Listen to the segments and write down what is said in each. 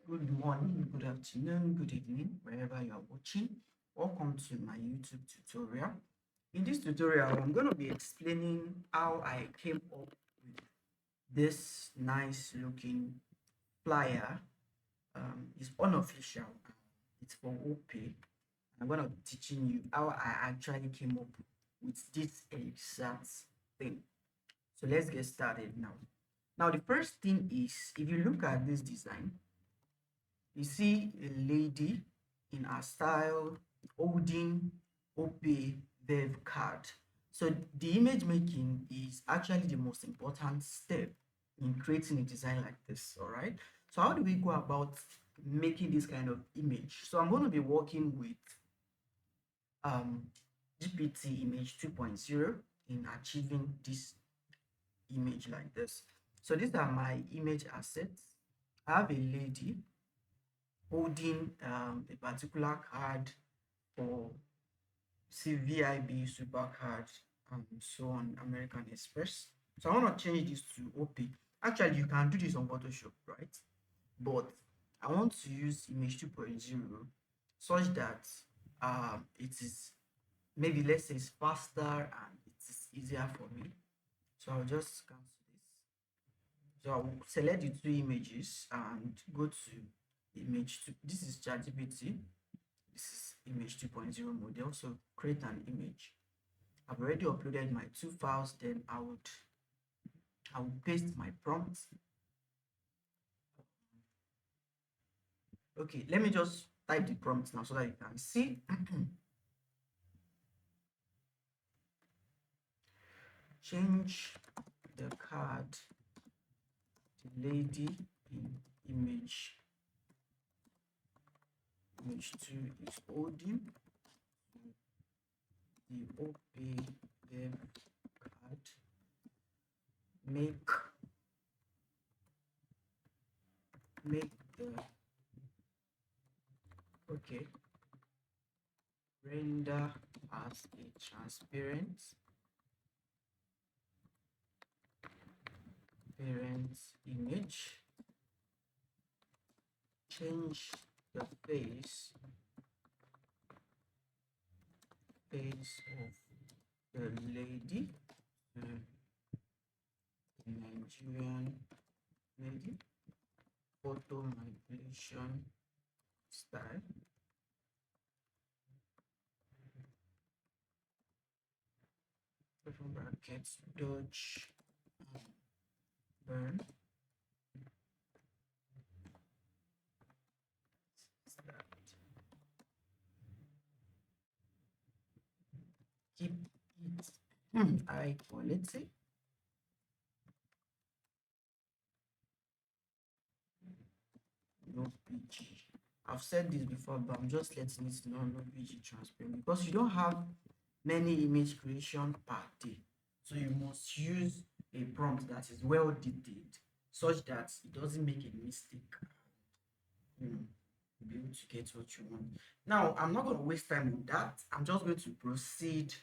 Good morning, good afternoon, good evening, wherever you are watching. Welcome to my YouTube tutorial. In this tutorial, I'm going to be explaining how I came up with this nice looking flyer. It's unofficial. It's for Opay. I'm going to be teaching you how I actually came up with this exact thing. So let's get started now. Now, the first thing is, if you look at this design, you see a lady in her style holding Opay Vev card. So the image making is actually the most important step in creating a design like this. All right. So how do we go about making this kind of image? So I'm going to be working with um, GPT image 2.0 in achieving this image like this. So these are my image assets. I have a lady holding a particular card for CVIB Supercard and so on, American Express. So I want to change this to OP. Actually, you can do this on Photoshop, right? But I want to use image 2.0 such that it is, maybe let's say, it's faster and it is easier for me. So I'll just cancel this. So I'll select the two images and go to image 2. This is ChatGPT. This is image 2.0 model. So create an image. I've already uploaded my two files. Then I would paste my prompts. Okay, let me just type the prompts now so that you can see. Change the card, the lady in image 2 is holding the OP card. Make the okay render as a transparent parent image. Change the face of the lady to Nigerian lady. Photo manipulation style. Open brackets, dodge and burn. Start. Keep it high quality. No PG. I've said this before, but I'm just letting it know, no PG transparent, because you don't have many image creation per day. So you must use a prompt that is well detailed such that it doesn't make a mistake. You know, be able to get what you want. Now, I'm not going to waste time on that. I'm just going to proceed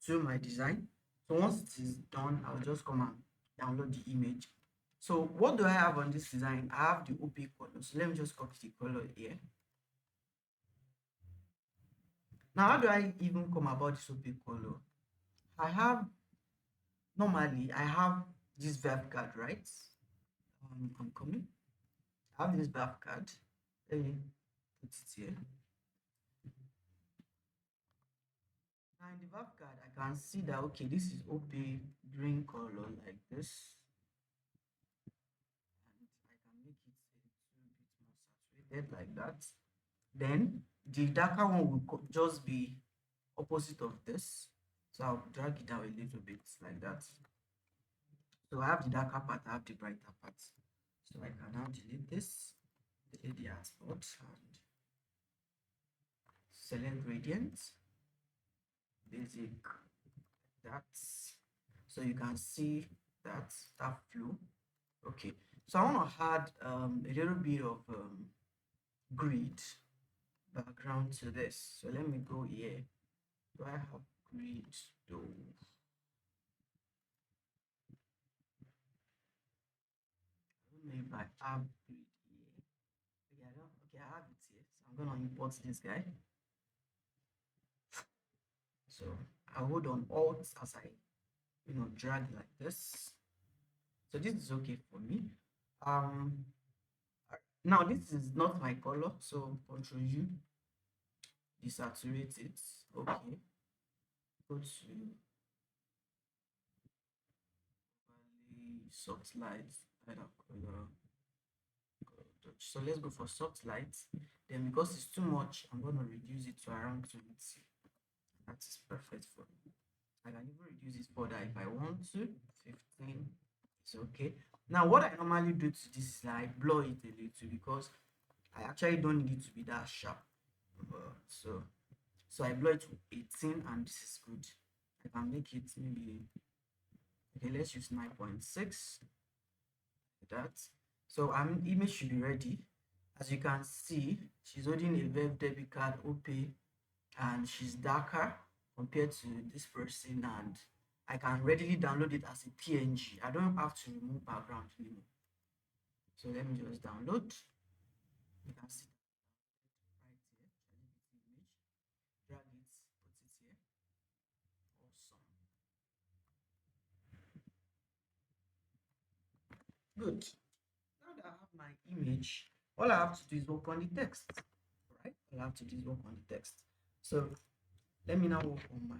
to my design. So once it is done, I'll just come and download the image. So what do I have on this design? I have the OP color. So let me just copy the color here. Now, how do I even come about this OP color? I have, normally, I have this verb card, right? I'm coming. I have this verb card. Let me put it here. Now in the verb card, I can see that, okay, this is OP green color like this. And I can make it a little bit more saturated like that. Then the darker one will just be opposite of this. So I'll drag it down a little bit like that. So I have the darker part, I have the brighter part. So I can now delete this, delete the hotspot, and select gradient, basic, that's, so you can see that flow. Okay, so I want to add a little bit of grid background to this. So let me go here. Do I have grid though? I don't know if I have grid here. Okay, I have it here. So I'm gonna import this guy. So I hold on Alt as I drag like this. So this is okay for me. Um Now this is not my color, so Control U, desaturate it. Okay. Go to overlay, soft light, add a color. So let's go for soft light. Then because it's too much, I'm gonna reduce it to around 20. That is perfect for me. I can even reduce it further if I want to. 15 is okay. Now what I normally do to this is I blur it a little because I actually don't need it to be that sharp. So I blur it to 18 and this is good. I can make it maybe, okay, let's use 9.6 like that. So image should be ready. As you can see, she's holding a Verve debit card Opay and she's darker compared to this person, and I can readily download it as a PNG. I don't have to remove background anymore. So let me just download. You can see right here, image, drag it, put it here. Awesome. Good. Now that I have my image, all I have to do is work on the text. Right? All I have to do is work on the text. So let me now work on my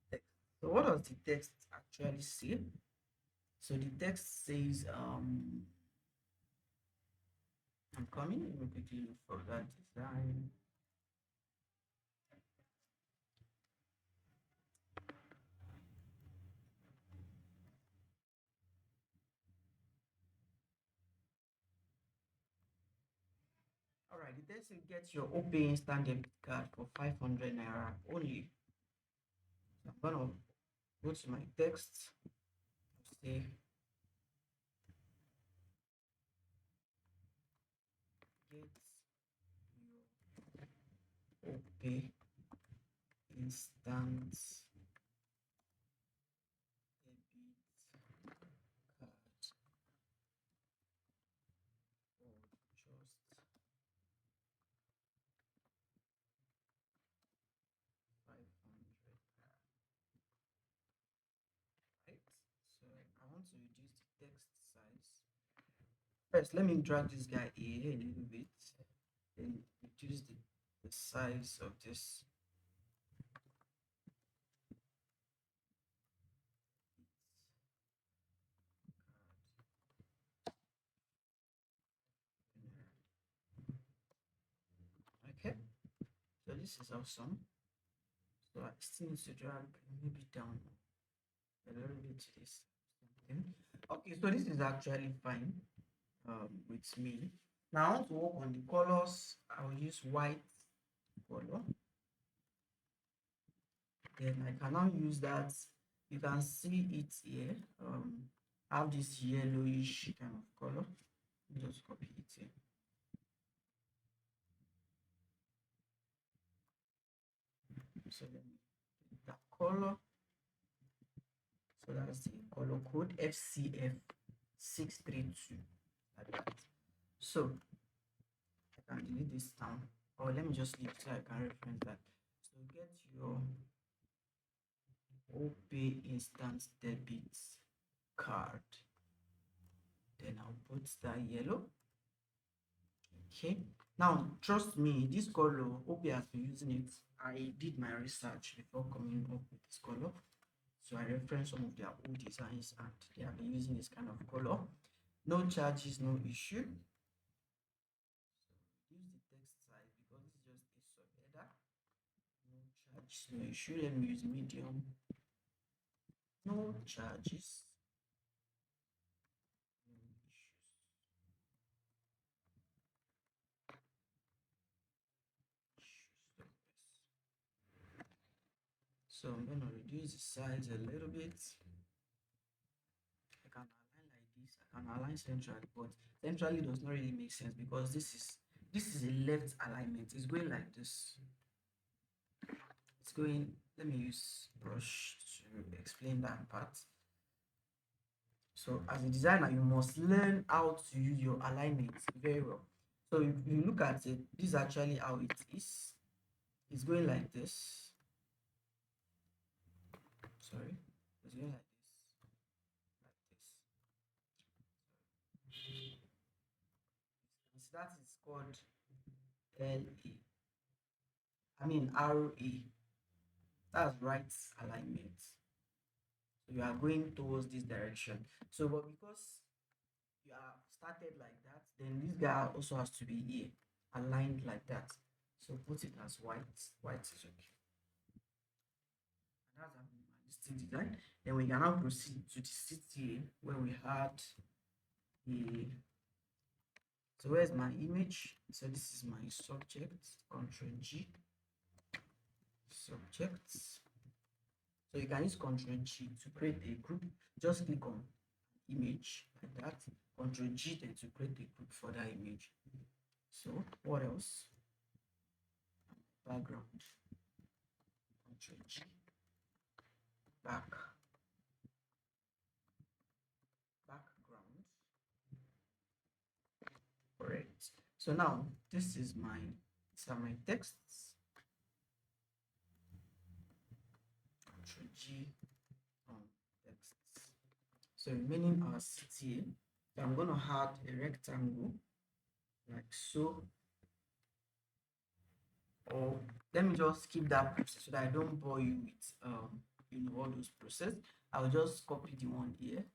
text. So what does the text actually say? So the text says, I'm coming. Let me quickly look for that design. All right, the text will get your Opay instant debit card for 500 naira only. So I'm gonna go to my text. Say get your Opay instant debit card for just 500, right? So I want to reduce the text size. First, let me drag this guy here a little bit. Then reduce the size of this. Okay, so this is awesome. So I still need to drag maybe down a little bit to this. Okay, so this is actually fine with me. Now I want to work on the colors. I will use white color. Then I can now use that. You can see it here. I have this yellowish kind of color. Just copy it here. So let me get that color. So that's the color code FCF632 like that. So I can delete this down, or let me just leave so I can reference that. So get your Opay instant debit card. Then I'll put that yellow. Okay. Now trust me, this color, Opay has been using it. I did my research before coming up with this color. So I referenced some of their old designs and they have been using this kind of color. No charges, no issue. So use the text size because this is just a subheader. No charges, no issue. Let me use medium. No charges, no issues. So I'm gonna reduce the size a little bit. I can align like this. I can align centrally, but centrally does not really make sense because this is a left alignment. It's going like this. It's going. Let me use brush to explain that part. So as a designer, you must learn how to use your alignment very well. So if you look at it, this is actually how it is. It's going like this. Sorry, it's going like this. So that is called LA. I mean RA. That's right alignment. So you are going towards this direction. So, but because you are started like that, then this guy also has to be here, aligned like that. So put it as white. White is okay. And that's my distinct design. Then we can now proceed to the city where we had the. So where's my image? So this is my subject. Control G. Subjects. So you can use Control G to create a group. Just click on image like that. Control G then to create a group for that image. So what else? Background. Control G. Background. Correct. So now this is these are my texts. Control G on texts. So remaining our city, I'm going to add a rectangle like so. Or let me just skip that process so that I don't bore you with all those process. I'll just copy the one here.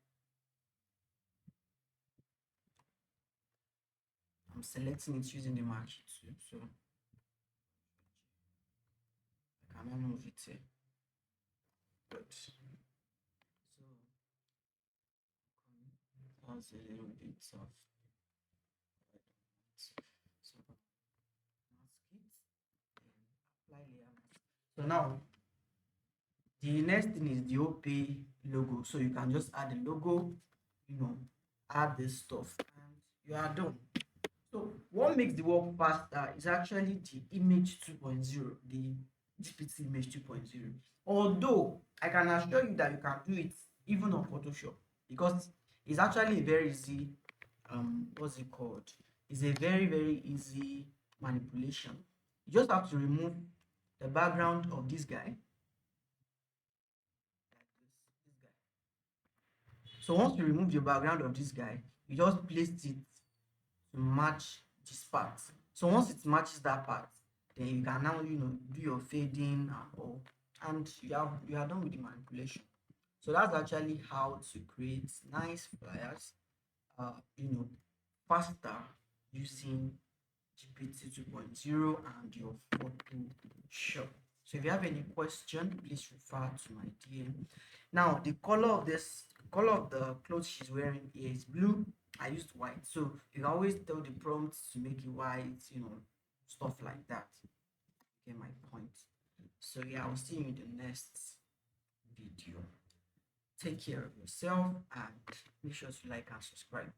I'm selecting it using the marquee tool, so I cannot move it here. Good. So that's a little bit of so mask it and apply layer mask. So now the next thing is the Opay logo. So you can just add the logo, add this stuff, and you are done. So what makes the work faster is actually the image 2.0, the GPT image 2.0. Although I can assure you that you can do it even on Photoshop because it's actually a very easy what's it called? It's a very, very easy manipulation. You just have to remove the background of this guy. This guy. So once you remove the background of this guy, you just place it to match this part. So once it matches that part, then you can now do your fading and all, and you are done with the manipulation. So that's actually how to create nice flyers, faster using GPT 2.0 and your Photoshop. So if you have any question, please refer to my DM. Now the color of the clothes she's wearing here is blue. I used white, so you can always tell the prompt to make it white, stuff like that. Get my point. So yeah, I'll see you in the next video. Take care of yourself and make sure to like and subscribe.